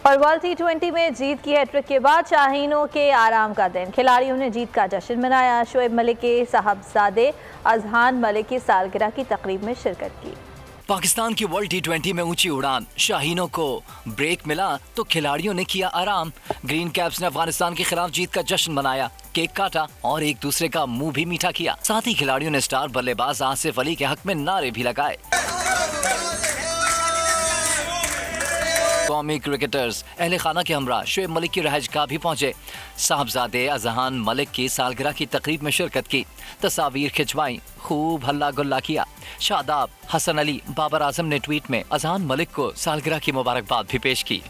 और world T20 में जीत की हैट्रिक के बाद शाहीनों के आराम का दिन, खिलाड़ियों ने जीत का जश्न मनाया। शोएब मलिक के साहबजादे अजहान मलिक की सालगिरह की तकरीब में शिरकत की। पाकिस्तान की वर्ल्ड T20 में ऊंची उड़ान, शाहीनों को ब्रेक मिला तो खिलाड़ियों ने किया आराम। ग्रीन कैप्स ने अफगानिस्तान के खिलाफ जीत का जश्न मनाया, केक काटा और एक दूसरे का मुंह भी मीठा किया। साथ ही खिलाड़ियों ने स्टार बल्लेबाज आसिफ अली के हक में नारे भी लगाए। कौमी क्रिकेटर्स अहले खाना के हमरा शोएब मलिक की रहायशगाह भी पहुंचे। साहबजादे अजहान मलिक की सालगिरह की तकरीब में शिरकत की, तस्वीर खिंचवाई, खूब हल्ला गुल्ला किया। शादाब, हसन अली, बाबर आजम ने ट्वीट में अजहान मलिक को सालगिरह की मुबारकबाद भी पेश की।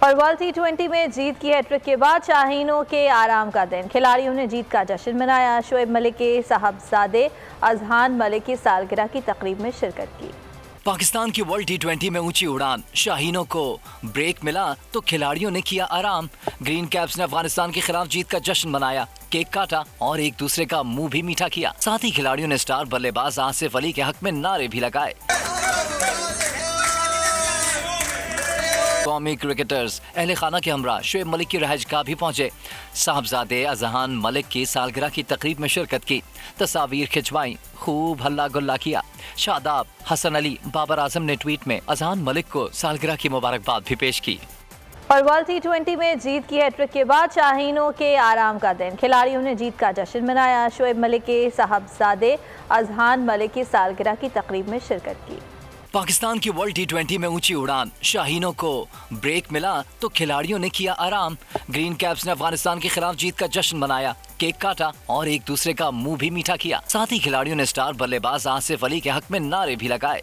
और वर्ल्ड T20 में जीत की हैट्रिक के बाद शाहीनों के आराम का दिन, खिलाड़ियों ने जीत का जश्न मनाया। शोएब मलिक के साहबजादे अजहान मलिक की सालगिरह की तकरीब में शिरकत की। पाकिस्तान की वर्ल्ड T20 में ऊंची उड़ान, शाहीनों को ब्रेक मिला तो खिलाड़ियों ने किया आराम। ग्रीन कैप्स ने अफगानिस्तान के खिलाफ जीत का जश्न मनाया, केक काटा और एक दूसरे का मुंह भी मीठा किया। साथ ही खिलाड़ियों ने स्टार बल्लेबाज आसिफ अली के हक में नारे भी लगाए। कौमी क्रिकेटर्स अहले खाना के हमरा शोएब मलिक की रहायशगाह भी पहुंचे। साहबजादे अजहान मलिक की सालगिरह की तकरीब में शिरकत की, तस्वीर खिंचवाई, खूब हल्ला गुल्ला किया। शादाब, हसन अली, बाबर आजम ने ट्वीट में अजहान मलिक को सालगिरह की मुबारकबाद भी पेश की। और वर्ल्ड T20 में जीत की हैट्रिक के बाद शाहीनों के आराम का दिन, खिलाड़ियों ने जीत का जश्न मनाया। शोएब मलिक के साहबजादे अजहान मलिक की सालगिरह की तकरीब में शिरकत की। पाकिस्तान की वर्ल्ड T20 में ऊंची उड़ान, शाहीनों को ब्रेक मिला तो खिलाड़ियों ने किया आराम। ग्रीन कैप्स ने अफगानिस्तान के खिलाफ जीत का जश्न मनाया, केक काटा और एक दूसरे का मुंह भी मीठा किया। साथ ही खिलाड़ियों ने स्टार बल्लेबाज आसिफ अली के हक में नारे भी लगाए।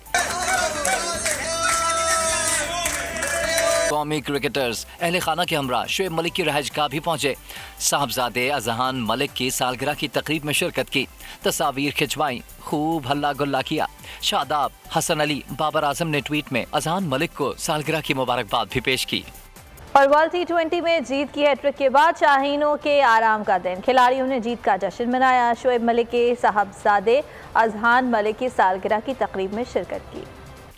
कौमी क्रिकेटर्स अहले खाना के हमरा शोएब मलिक की रहायशगाह भी पहुंचे। साहबजादे अजहान मलिक की सालगिरह की तकरीब में शिरकत की, तस्वीर खिंचवाई, खूब हल्ला गुल्ला किया। शादाब, हसन अली, बाबर आजम ने ट्वीट में अजहान मलिक को सालगिरह की मुबारकबाद भी पेश की। और वर्ल्ड T20 में जीत की हैट्रिक के बाद शाहीनों के आराम का दिन, खिलाड़ियों ने जीत का जश्न मनाया। शोएब मलिक के साहबजादे अजहान मलिक की सालगिरह की तकरीब में शिरकत की।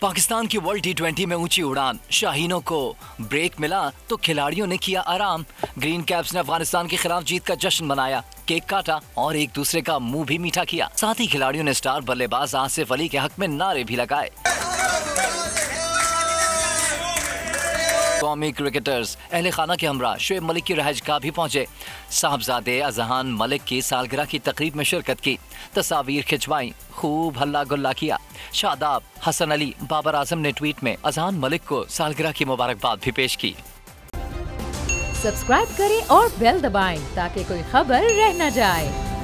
पाकिस्तान की वर्ल्ड T20 में ऊंची उड़ान, शाहीनों को ब्रेक मिला तो खिलाड़ियों ने किया आराम। ग्रीन कैप्स ने अफगानिस्तान के खिलाफ जीत का जश्न मनाया, केक काटा और एक दूसरे का मुंह भी मीठा किया। साथ ही खिलाड़ियों ने स्टार बल्लेबाज आसिफ अली के हक में नारे भी लगाए। कौमी क्रिकेटर्स अहले खाना के हमरा शोएब मलिक की रहायशगाह भी पहुंचे। साहबजादे अजहान मलिक की सालगिरह की तकरीब में शिरकत की, तस्वीर खिंचवाई, खूब हल्ला गुल्ला किया। शादाब, हसन अली, बाबर आजम ने ट्वीट में अजहान मलिक को सालगिरह की मुबारकबाद भी पेश की। सब्सक्राइब करें और बेल दबाएं ताकि कोई खबर रह न जाए।